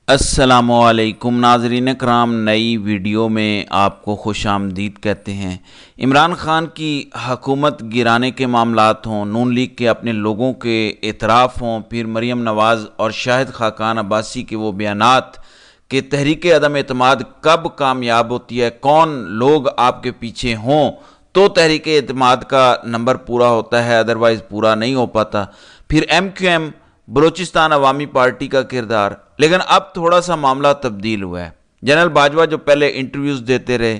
अस्सलामुअलैकुम नाज़रीन कराम, नई वीडियो में आपको खुश आमदीद कहते हैं। इमरान ख़ान की हकूमत गिराने के मामलात हों, नून लीग के अपने लोगों के एतराफ़ हों, फिर मरीम नवाज़ और शाहिद खाकान अब्बासी के वो बयानात कि तहरीक अदम एतमाद कब कामयाब होती है, कौन लोग आपके पीछे हों तो तहरीक एतमाद का नंबर पूरा होता है, अदरवाइज़ पूरा नहीं हो पाता। फिर MQM बलूचिस्तान अवामी पार्टी का किरदार। लेकिन अब थोड़ा सा मामला तब्दील हुआ है। जनरल बाजवा जो पहले इंटरव्यूज़ देते रहे,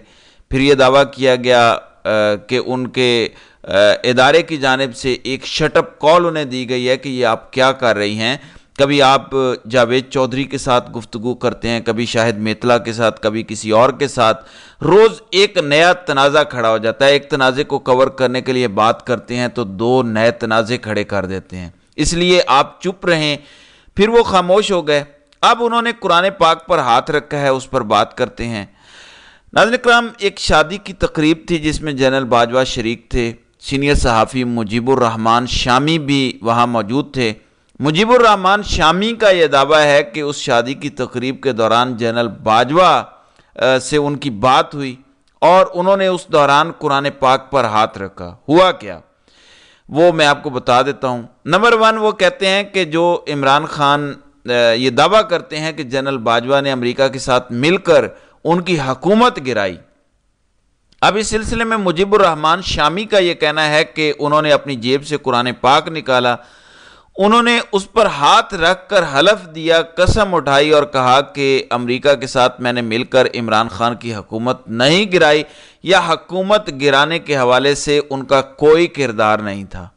फिर ये दावा किया गया कि उनके इदारे की जानिब से एक शटअप कॉल उन्हें दी गई है कि ये आप क्या कर रही हैं। कभी आप जावेद चौधरी के साथ गुफ्तगू करते हैं, कभी शाहिद मेतला के साथ, कभी किसी और के साथ। रोज़ एक नया तनाज़ा खड़ा हो जाता है। एक तनाज़े को कवर करने के लिए बात करते हैं तो दो नए तनाज़े खड़े कर देते हैं, इसलिए आप चुप रहें। फिर वो खामोश हो गए। अब उन्होंने कुरान पाक पर हाथ रखा है, उस पर बात करते हैं। नाज़रीन इकराम, एक शादी की तकरीब थी जिसमें जनरल बाजवा शरीक थे। सीनियर सहाफ़ी मुजीबुर रहमान शामी भी वहाँ मौजूद थे। मुजीबुर रहमान शामी का यह दावा है कि उस शादी की तकरीब के दौरान जनरल बाजवा से उनकी बात हुई और उन्होंने उस दौरान कुरान पाक पर हाथ रखा। हुआ क्या, वो मैं आपको बता देता हूँ। नंबर 1, वो कहते हैं कि जो इमरान खान ये दावा करते हैं कि जनरल बाजवा ने अमेरिका के साथ मिलकर उनकी हुकूमत गिराई। अब इस सिलसिले में मुजीबुर रहमान शामी का ये कहना है कि उन्होंने अपनी जेब से कुरान पाक निकाला, उन्होंने उस पर हाथ रख कर हलफ दिया, कसम उठाई और कहा कि अमेरिका के साथ मैंने मिलकर इमरान खान की हुकूमत नहीं गिराई या हुकूमत गिराने के हवाले से उनका कोई किरदार नहीं था।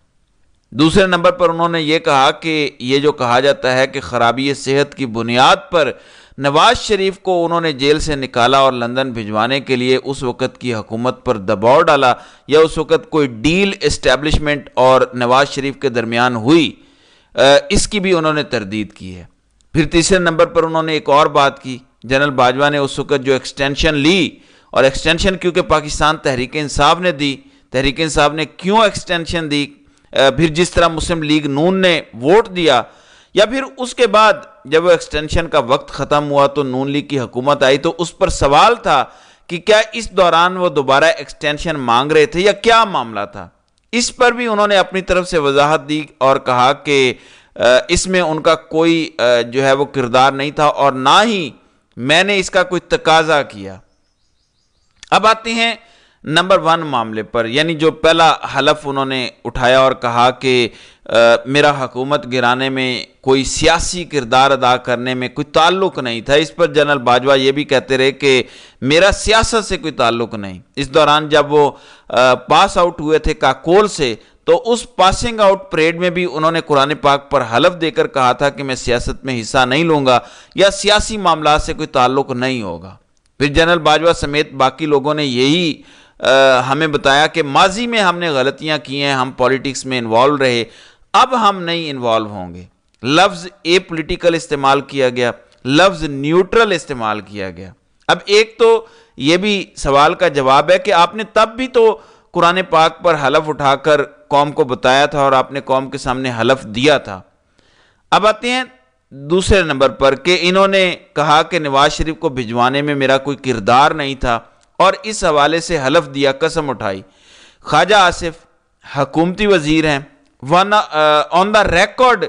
दूसरे नंबर पर उन्होंने ये कहा कि ये जो कहा जाता है कि खराबी सेहत की बुनियाद पर नवाज शरीफ को उन्होंने जेल से निकाला और लंदन भिजवाने के लिए उस वक़्त की हुकूमत पर दबाव डाला या उस वक़्त कोई डील इस्टेब्लिशमेंट और नवाज शरीफ के दरमियान हुई, इसकी भी उन्होंने तरदीद की है। फिर तीसरे नंबर पर उन्होंने एक और बात की। जनरल बाजवा ने उस वक़्त जो एक्सटेंशन ली, और एक्सटेंशन क्योंकि पाकिस्तान तहरीक इंसाफ ने दी, तहरीक इंसाफ ने क्यों एक्सटेंशन दी, फिर जिस तरह मुस्लिम लीग नून ने वोट दिया, या फिर उसके बाद जब वो एक्सटेंशन का वक्त ख़त्म हुआ तो नून लीग की हुकूमत आई, तो उस पर सवाल था कि क्या इस दौरान वो दोबारा एक्सटेंशन मांग रहे थे या क्या मामला था। इस पर भी उन्होंने अपनी तरफ से वजाहत दी और कहा कि इसमें उनका कोई जो है वो किरदार नहीं था और ना ही मैंने इसका कोई तकाजा किया। अब आते हैं नंबर 1 मामले पर, यानी जो पहला हलफ उन्होंने उठाया और कहा कि मेरा हुकूमत गिराने में कोई सियासी किरदार अदा करने में कोई ताल्लुक़ नहीं था। इस पर जनरल बाजवा ये भी कहते रहे कि मेरा सियासत से कोई ताल्लुक़ नहीं। इस दौरान जब वो पास आउट हुए थे काकोल से, तो उस पासिंग आउट परेड में भी उन्होंने कुरान पाक पर हलफ देकर कहा था कि मैं सियासत में हिस्सा नहीं लूँगा या सियासी मामला से कोई ताल्लुक़ नहीं होगा। फिर जनरल बाजवा समेत बाकी लोगों ने यही हमें बताया कि माजी में हमने गलतियां की हैं, हम पॉलिटिक्स में इन्वॉल्व रहे, अब हम नहीं इन्वॉल्व होंगे। लफ्ज़ ए पॉलिटिकल इस्तेमाल किया गया, लफ्ज़ न्यूट्रल इस्तेमाल किया गया। अब एक तो ये भी सवाल का जवाब है कि आपने तब भी तो कुरान पाक पर हलफ उठाकर कौम को बताया था और आपने कौम के सामने हलफ दिया था। अब आते हैं दूसरे नंबर पर कि इन्होंने कहा कि नवाज शरीफ को भिजवाने में मेरा कोई किरदार नहीं था और इस हवाले से हलफ दिया, कसम उठाई। ख्वाजा आसिफ हुकूमती वजीर हैं, ऑन द रिकॉर्ड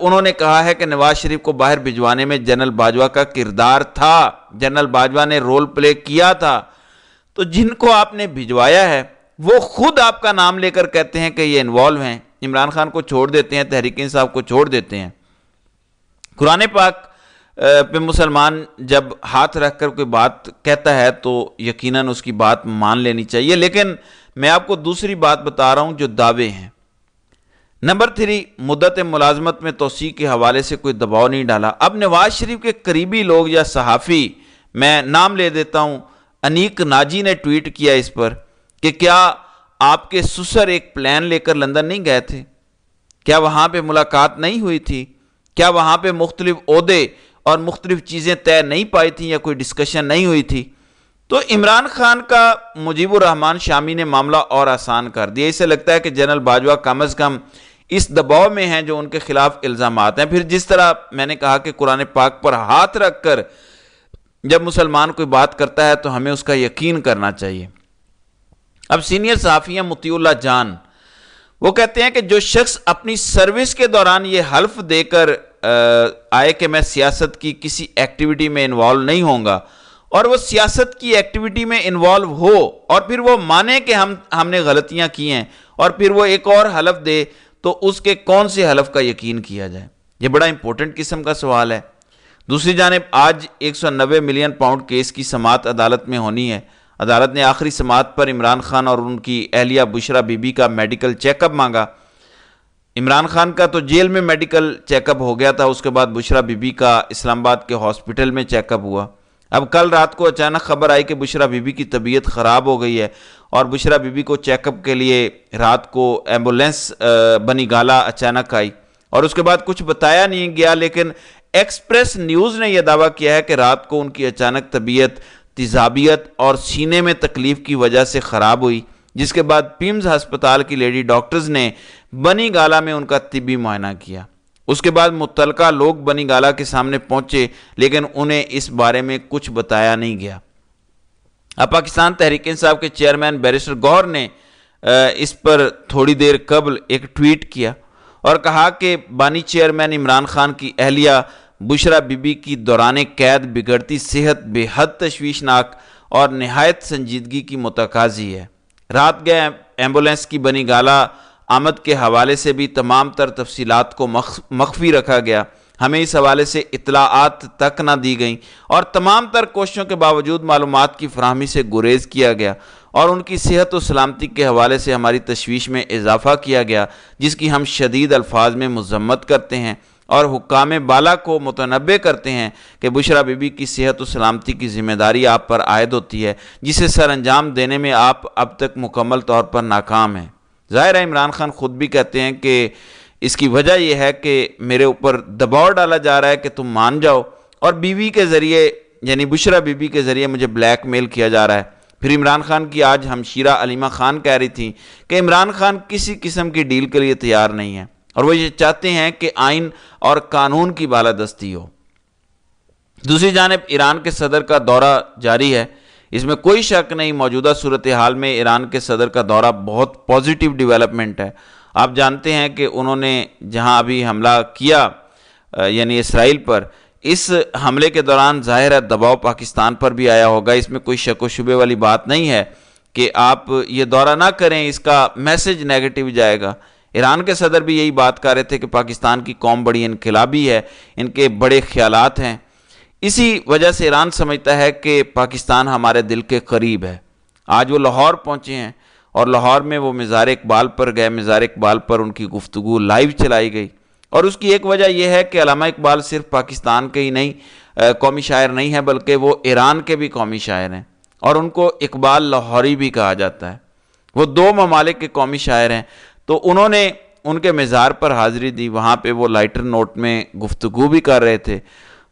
उन्होंने कहा है कि नवाज शरीफ को बाहर भिजवाने में जनरल बाजवा का किरदार था, जनरल बाजवा ने रोल प्ले किया था। तो जिनको आपने भिजवाया है वो खुद आपका नाम लेकर कहते हैं कि ये इन्वॉल्व हैं। इमरान खान को छोड़ देते हैं, तहरीक इंसाफ को छोड़ देते हैं। कुरान पाक पे मुसलमान जब हाथ रखकर कोई बात कहता है तो यकीनन उसकी बात मान लेनी चाहिए। लेकिन मैं आपको दूसरी बात बता रहा हूं जो दावे हैं। नंबर 3, मुद्दत मुलाजमत में तोसी के हवाले से कोई दबाव नहीं डाला। अब नवाज शरीफ के करीबी लोग या सहाफ़ी, मैं नाम ले देता हूं, अनीक नाजी ने ट्वीट किया इस पर कि क्या आपके ससुर एक प्लान लेकर लंदन नहीं गए थे? क्या वहां पे मुलाकात नहीं हुई थी? क्या वहां पे मुख्तलिफ ओहदे और मुख्तलिफ चीज़ें तय नहीं पाई थी या कोई डिस्कशन नहीं हुई थी? तो इमरान खान का मुजीबुर रहमान शामी ने मामला और आसान कर दिया। इसे लगता है कि जनरल बाजवा कम अज़ कम اس دباؤ میں ہیں جو ان کے خلاف الزامات ہیں۔ پھر جس طرح میں نے کہا کہ قرآن پاک پر ہاتھ رکھ کر جب مسلمان کوئی بات کرتا ہے تو ہمیں اس کا یقین کرنا چاہیے۔ اب سینئر صحافی ہیں مطیع اللہ جان، وہ کہتے ہیں کہ جو شخص اپنی سروس کے دوران یہ حلف دے کر آئے کہ میں سیاست کی کسی ایکٹیویٹی میں انوالو نہیں ہوں گا، اور وہ سیاست کی ایکٹیویٹی میں انوالو ہو اور پھر وہ مانے کہ ہم نے غلطیاں کی ہیں، اور پھر وہ ایک اور حلف دے، تو اس کے کون سے حلف کا یقین کیا جائے؟ یہ بڑا امپورٹنٹ قسم کا سوال ہے۔ دوسری جانب آج 190 ملین پاؤنڈ کیس کی سماعت عدالت میں ہونی ہے۔ عدالت نے آخری سماعت پر عمران خان اور ان کی اہلیہ بشرا بی بی کا میڈیکل چیک اپ مانگا۔ عمران خان کا تو جیل میں میڈیکل چیک اپ ہو گیا تھا، اس کے بعد بشرا بی بی کا اسلام آباد کے ہاسپٹل میں چیک اپ ہوا۔ اب کل رات کو اچانک خبر آئی کہ بشرا بی بی کی طبیعت خراب ہو گئی ہے، اور بشرا بی بی کو چیک اپ کے لیے رات کو ایمبولینس بنی گالا اچانک آئی، اور اس کے بعد کچھ بتایا نہیں گیا، لیکن ایکسپریس نیوز نے یہ دعویٰ کیا ہے کہ رات کو ان کی اچانک طبیعت تیزابیت اور سینے میں تکلیف کی وجہ سے خراب ہوئی، جس کے بعد پیمز ہسپتال کی لیڈی ڈاکٹرز نے بنی گالا میں ان کا طبی معائنہ کیا۔ اس کے بعد متعلقہ لوگ بنی گالا کے سامنے پہنچے، لیکن انہیں اس بارے میں کچھ بتایا نہیں گیا۔ اب پاکستان تحریک انصاف کے چیئرمین بیرسٹر گوہر نے اس پر تھوڑی دیر قبل ایک ٹویٹ کیا اور کہا کہ بانی چیئرمین عمران خان کی اہلیہ بشرا بی بی کی دوران قید بگڑتی صحت بے حد تشویشناک اور نہایت سنجیدگی کی متقاضی ہے۔ رات گئے ایمبولینس کی بنی گالا آمد کے حوالے سے بھی تمام تر تفصیلات کو مخفی رکھا گیا، ہمیں اس حوالے سے اطلاعات تک نہ دی گئیں، اور تمام تر کوششوں کے باوجود معلومات کی فراہمی سے گریز کیا گیا، اور ان کی صحت و سلامتی کے حوالے سے ہماری تشویش میں اضافہ کیا گیا، جس کی ہم شدید الفاظ میں مذمت کرتے ہیں اور حکام بالا کو متنبہ کرتے ہیں کہ بشرا بی بی کی صحت و سلامتی کی ذمہ داری آپ پر عائد ہوتی ہے، جسے سر انجام دینے میں آپ اب تک مکمل طور پر ناکام ہیں۔ ظاہر ہے عمران خان خود بھی کہتے ہیں کہ اس کی وجہ یہ ہے کہ میرے اوپر دباؤ ڈالا جا رہا ہے کہ تم مان جاؤ، اور بیوی کے ذریعے یعنی بشرا بی بی کے ذریعے مجھے بلیک میل کیا جا رہا ہے۔ پھر عمران خان کی آج ہمشیرہ علیمہ خان کہہ رہی تھی کہ عمران خان کسی قسم کی ڈیل کے لیے تیار نہیں ہے، اور وہ یہ چاہتے ہیں کہ آئین اور قانون کی بالادستی ہو۔ دوسری جانب ایران کے صدر کا دورہ جاری ہے، اس میں کوئی شک نہیں، موجودہ صورتحال میں ایران کے صدر کا دورہ بہت پازیٹیو ڈیولپمنٹ ہے۔ آپ جانتے ہیں کہ انہوں نے جہاں ابھی حملہ کیا یعنی اسرائیل پر، اس حملے کے دوران ظاہر ہے دباؤ پاکستان پر بھی آیا ہوگا، اس میں کوئی شک و شبے والی بات نہیں ہے کہ آپ یہ دورہ نہ کریں، اس کا میسج نیگیٹو جائے گا۔ ایران کے صدر بھی یہی بات کر رہے تھے کہ پاکستان کی قوم بڑی انقلابی ہے، ان کے بڑے خیالات ہیں، اسی وجہ سے ایران سمجھتا ہے کہ پاکستان ہمارے دل کے قریب ہے۔ آج وہ لاہور پہنچے ہیں، اور لاہور میں وہ مزار اقبال پر گئے، مزار اقبال پر ان کی گفتگو لائیو چلائی گئی، اور اس کی ایک وجہ یہ ہے کہ علامہ اقبال صرف پاکستان کے ہی نہیں قومی شاعر نہیں ہیں، بلکہ وہ ایران کے بھی قومی شاعر ہیں، اور ان کو اقبال لاہوری بھی کہا جاتا ہے۔ وہ دو ممالک کے قومی شاعر ہیں، تو انہوں نے ان کے مزار پر حاضری دی، وہاں پہ وہ لائٹر نوٹ میں گفتگو بھی کر رہے تھے،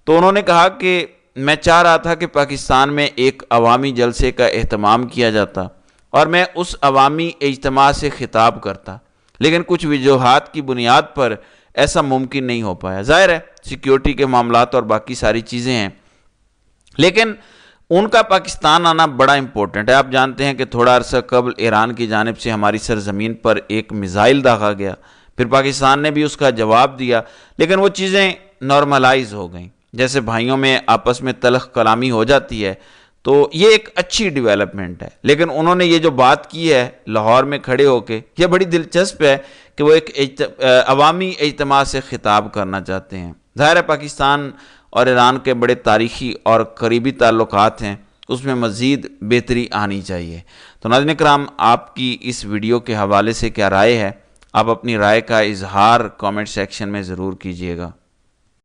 تو انہوں نے کہا کہ میں چاہ رہا تھا کہ پاکستان میں ایک عوامی جلسے کا اہتمام کیا جاتا، اور میں اس عوامی اجتماع سے خطاب کرتا، لیکن کچھ وجوہات کی بنیاد پر ایسا ممکن نہیں ہو پایا۔ ظاہر ہے سیکیورٹی کے معاملات اور باقی ساری چیزیں ہیں، لیکن ان کا پاکستان آنا بڑا امپورٹنٹ ہے۔ آپ جانتے ہیں کہ تھوڑا عرصہ قبل ایران کی جانب سے ہماری سرزمین پر ایک میزائل داغا گیا، پھر پاکستان نے بھی اس کا جواب دیا، لیکن وہ چیزیں نارملائز ہو گئیں، جیسے بھائیوں میں آپس میں تلخ کلامی ہو جاتی ہے، تو یہ ایک اچھی ڈیولپمنٹ ہے۔ لیکن انہوں نے یہ جو بات کی ہے لاہور میں کھڑے ہو کے، یہ بڑی دلچسپ ہے کہ وہ ایک عوامی اجتماع سے خطاب کرنا چاہتے ہیں۔ ظاہر ہے پاکستان اور ایران کے بڑے تاریخی اور قریبی تعلقات ہیں، اس میں مزید بہتری آنی چاہیے۔ تو ناظرین کرام، آپ کی اس ویڈیو کے حوالے سے کیا رائے ہے؟ آپ اپنی رائے کا اظہار کامنٹ سیکشن میں ضرور کیجیے گا۔